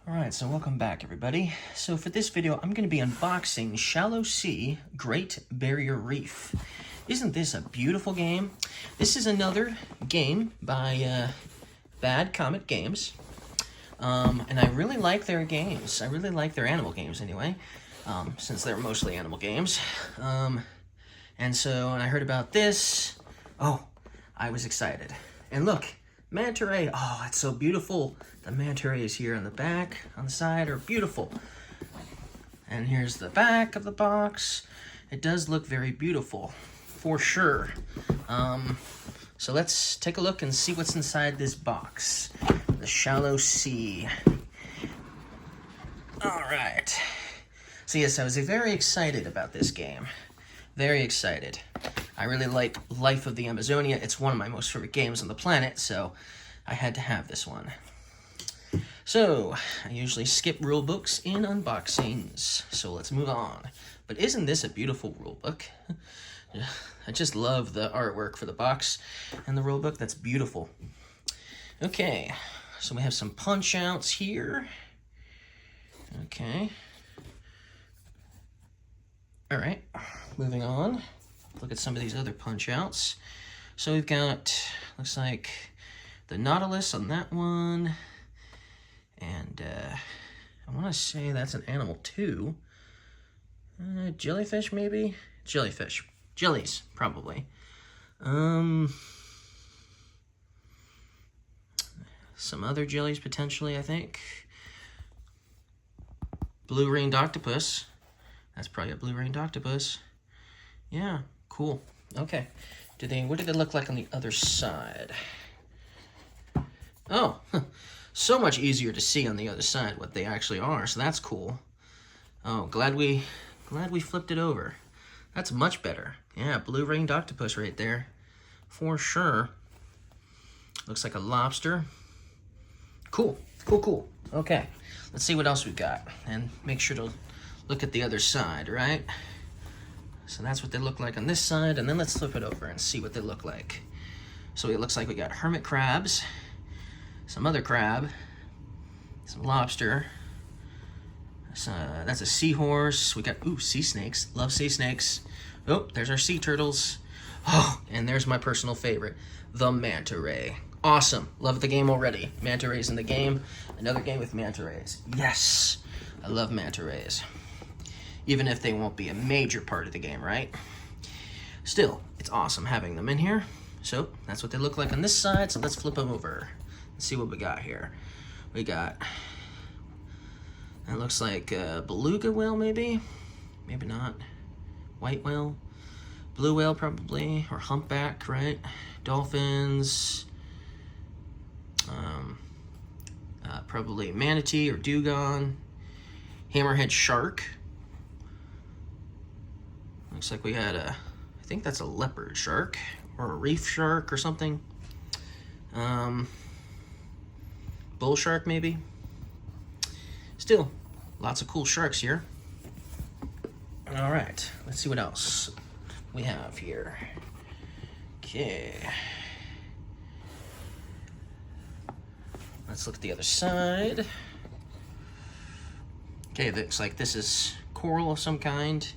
Alright, so welcome back everybody. So for this video, I'm going to be unboxing Shallow Sea Great Barrier Reef. Isn't this a beautiful game? This is another game by Bad Comet Games. And I really like their games. I really like their animal games anyway, since they're mostly animal games. And so when I heard about this, I was excited. And look, manta ray. Oh, it's so beautiful. The manta rays here on the back, on the side, are beautiful. And here's the back of the box. It does look very beautiful, for sure. So let's take a look and see what's inside this box. The Shallow Sea. All right. So yes, I was very excited about this game. Very excited. I really like Life of the Amazonia. It's one of my most favorite games on the planet, so I had to have this one. So, I usually skip rule books in unboxings, so let's move on. But isn't this a beautiful rule book? I just love the artwork for the box and the rule book. That's beautiful. Okay, so we have some punch outs here. Okay. All right, moving on. Look at some of these other punch outs. So we've got, looks like the Nautilus on that one. And I want to say that's an animal too. Jellyfish maybe? Jellyfish. Jellies, probably. Some other jellies potentially, I think. Blue-ringed octopus. That's probably a blue-ringed octopus. Yeah, cool. Okay. What did they look like on the other side? Oh, so much easier to see on the other side what they actually are, so that's cool. Oh, glad we flipped it over. That's much better. Yeah, blue-ringed octopus right there. For sure. Looks like a lobster. Cool, cool, cool. Okay, let's see what else we've got. And make sure to look at the other side, right? So that's what they look like on this side, and then let's flip it over and see what they look like. So it looks like we got hermit crabs, some other crab, some lobster. That's a seahorse. We got, sea snakes. Love sea snakes. Oh, there's our sea turtles. Oh, and there's my personal favorite, the manta ray. Awesome. Love the game already. Manta rays in the game. Another game with manta rays. Yes. I love manta rays. Even if they won't be a major part of the game, right? Still, it's awesome having them in here. So, that's what they look like on this side, so let's flip them over. Let's see what we got here. We got, that looks like a beluga whale, maybe? Maybe not. White whale? Blue whale, probably. Or humpback, right? Dolphins. Probably manatee or dugong. Hammerhead shark. Looks like we had I think that's a leopard shark, or a reef shark or something. Bull shark maybe. Still, lots of cool sharks here. All right, let's see what else we have here. Okay. Let's look at the other side. Okay, looks like this is coral of some kind.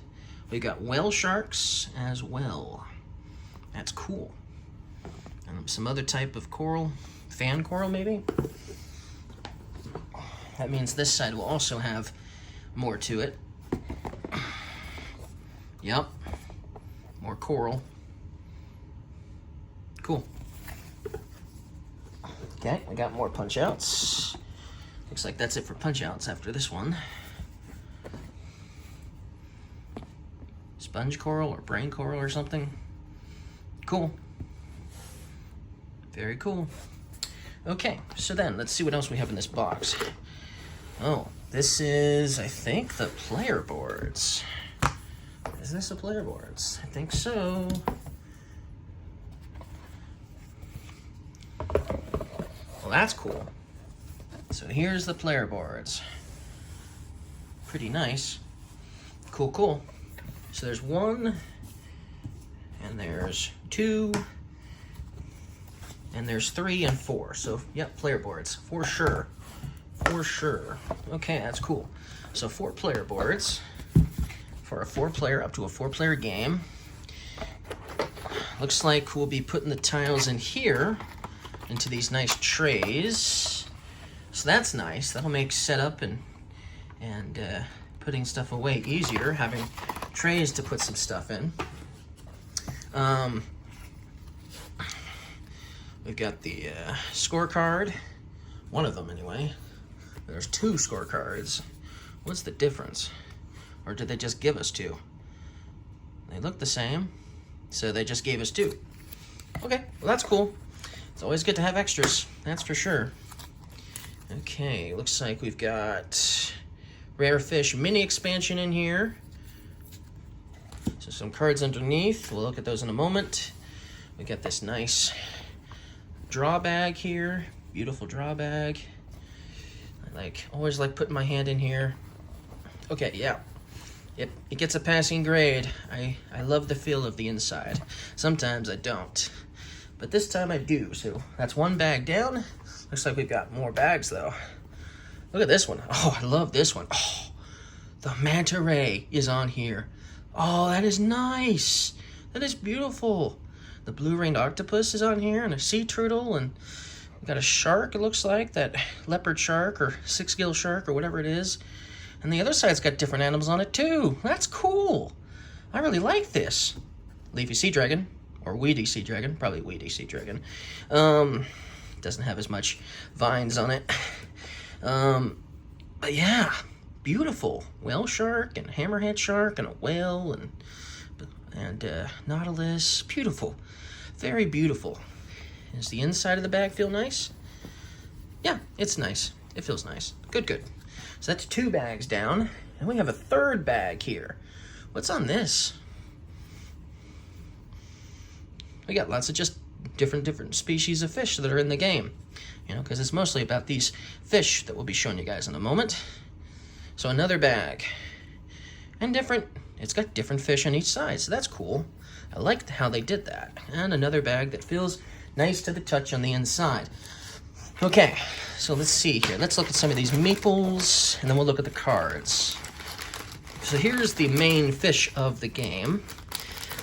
We got whale sharks as well. That's cool. And some other type of coral, fan coral maybe? That means this side will also have more to it. Yep, more coral. Cool. Okay, we got more punch outs. Looks like that's it for punch outs after this one. Sponge coral or brain coral or something. Cool. Very cool. Okay, so then let's see what else we have in this box. Oh, this is, I think, the player boards. Is this the player boards? I think so. Well, that's cool. So here's the player boards. Pretty nice. Cool, cool. So there's 1, and there's 2, and there's 3 and 4. So, yep, player boards, for sure. for sure. Okay, that's cool. So 4-player boards for a 4-player, up to a 4-player game. Looks like we'll be putting the tiles in here into these nice trays. So that's nice. That'll make setup and putting stuff away easier, having trays to put some stuff in. We've got the scorecard, one of them anyway. There's 2 scorecards. What's the difference? Or did they just give us 2? They look the same, so they just gave us 2. Okay, well that's cool. It's always good to have extras, that's for sure. Okay, looks like we've got Rare Fish mini expansion in here. So some cards underneath, we'll look at those in a moment. We got this nice draw bag here, beautiful draw bag. I always like putting my hand in here. Okay, yeah. It gets a passing grade. I love the feel of the inside. Sometimes I don't, but this time I do. So that's 1 bag down. Looks like we've got more bags though. Look at this one. Oh, I love this one. Oh, the manta ray is on here. Oh, that is nice. That is beautiful. The blue-ringed octopus is on here, and a sea turtle, and we've got a shark, it looks like, that leopard shark or 6-gill shark or whatever it is. And the other side's got different animals on it too. That's cool. I really like this. Leafy sea dragon, or weedy sea dragon, probably weedy sea dragon. Doesn't have as much vines on it. But yeah, beautiful. Whale shark and hammerhead shark and a whale and nautilus. Beautiful. Very beautiful. Does the inside of the bag feel nice? Yeah, it's nice. It feels nice. Good, good. So that's 2 bags down. And we have a 3rd bag here. What's on this? We got lots of just different species of fish that are in the game. You know, because it's mostly about these fish that we'll be showing you guys in a moment. So another bag. And it's got different fish on each side, so that's cool. I like how they did that. And another bag that feels nice to the touch on the inside. Okay, so let's see here. Let's look at some of these meeples, and then we'll look at the cards. So here's the main fish of the game.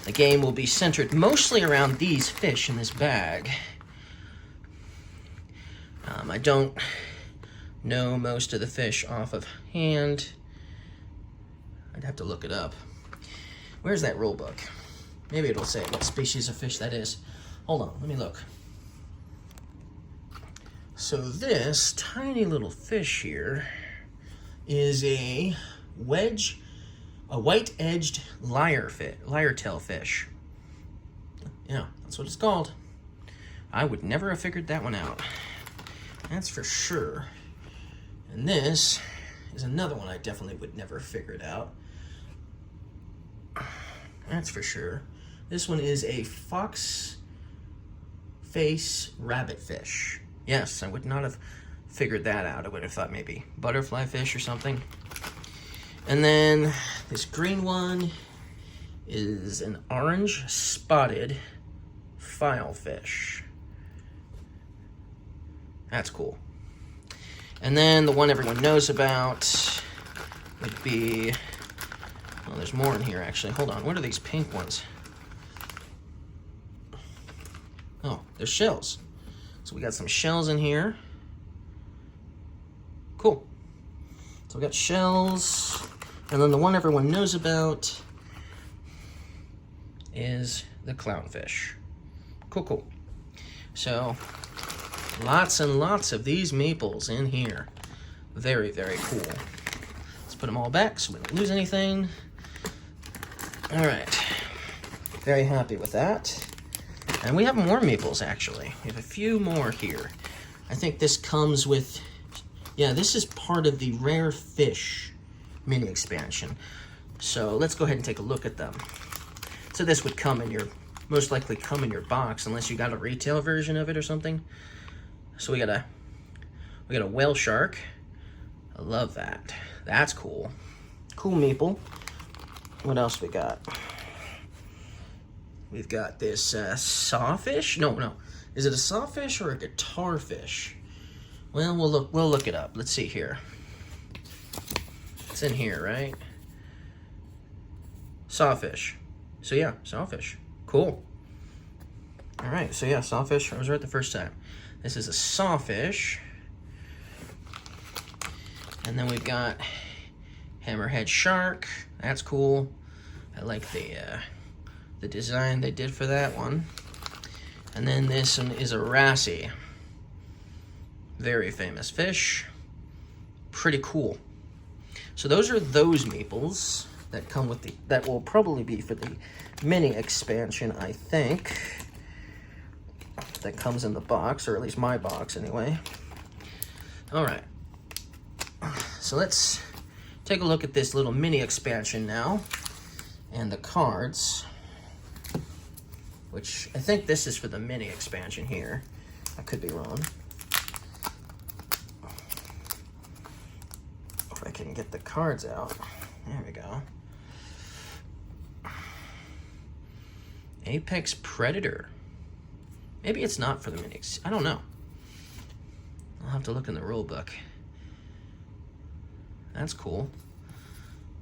The game will be centered mostly around these fish in this bag. I don't know most of the fish off of hand. I'd have to look it up. Where's that rule book? Maybe it'll say what species of fish that is. Hold on, let me look. So this tiny little fish here is a white-edged lyre-tail fish. Yeah, that's what it's called. I would never have figured that one out. That's for sure. And this is another one I definitely would never have figured out. That's for sure. This one is a fox face rabbitfish. Yes, I would not have figured that out. I would have thought maybe butterfly fish or something. And then this green one is an orange spotted filefish. That's cool. And then the one everyone knows about would be, well, there's more in here actually. Hold on, what are these pink ones? Oh, they're shells. So we got some shells in here. Cool. So we got shells. And then the one everyone knows about is the clownfish. Cool, cool. So lots and lots of these meeples in here. Very, very cool. Let's put them all back so we don't lose anything. All right. Very happy with that. And we have more meeples, actually. We have a few more here. I think this comes with, yeah, this is part of the Rare Fish mini expansion. So let's go ahead and take a look at them. So this would come in your, most likely come in your box, unless you got a retail version of it or something. So we got a whale shark. I love that. That's cool. Cool meeple. What else we got? We've got this sawfish. No. Is it a sawfish or a guitar fish? Well, we'll look it up. Let's see here. It's in here, right? Sawfish. So yeah, Sawfish. Cool. All right, so yeah, Sawfish. I was right the first time. This is a Sawfish. And then we've got Hammerhead Shark. That's cool. I like the design they did for that one. And then this one is a Wrasse. Very famous fish. Pretty cool. So those are those meeples that come with the, that will probably be for the mini expansion, I think. That comes in the box, or at least my box anyway. All right. So let's take a look at this little mini expansion now. And the cards, which I think this is for the mini expansion here. I could be wrong. If I can get the cards out. There we go. Apex Predator. Maybe it's not for the minis. I don't know. I'll have to look in the rule book. That's cool.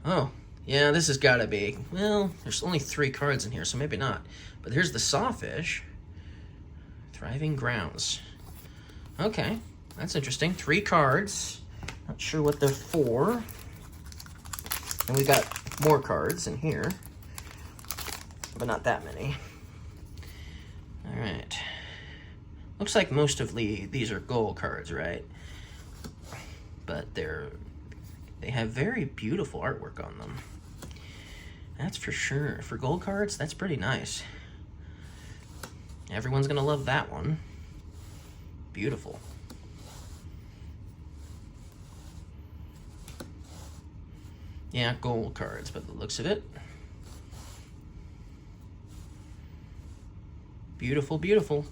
Oh, yeah, this has got to be, well, there's only 3 cards in here, so maybe not. But here's the Sawfish. Thriving Grounds. Okay, that's interesting. 3 cards. Not sure what they're for. And we got more cards in here, but not that many. All right. Looks like most of these are gold cards, right? But they have very beautiful artwork on them. That's for sure. For gold cards, that's pretty nice. Everyone's gonna love that one. Beautiful. Yeah, gold cards, but the looks of it. Beautiful, beautiful.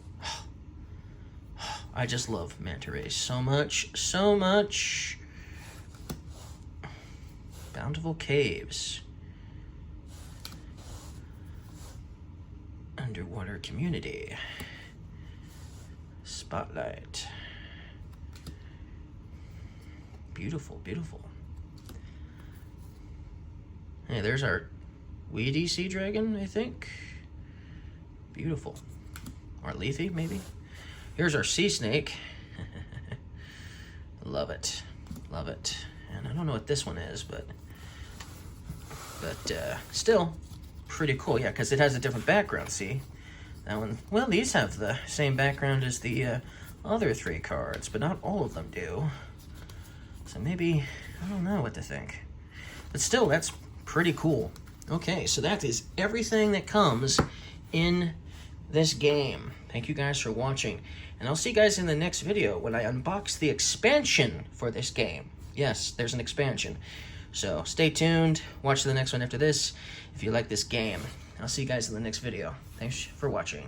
I just love Manta Rays so much, so much. Bountiful Caves. Underwater Community. Spotlight. Beautiful, beautiful. Hey, there's our Weedy Sea Dragon, I think. Beautiful. Or Lethe, maybe. Here's our Sea Snake. Love it. Love it. And I don't know what this one is, but still pretty cool. Yeah, because it has a different background, see? That one, well, these have the same background as the other 3 cards, but not all of them do. So maybe, I don't know what to think. But still, that's pretty cool. Okay, so that is everything that comes in this game. Thank you guys for watching. And I'll see you guys in the next video when I unbox the expansion for this game. Yes, there's an expansion. So stay tuned. Watch the next one after this if you like this game. I'll see you guys in the next video. Thanks for watching.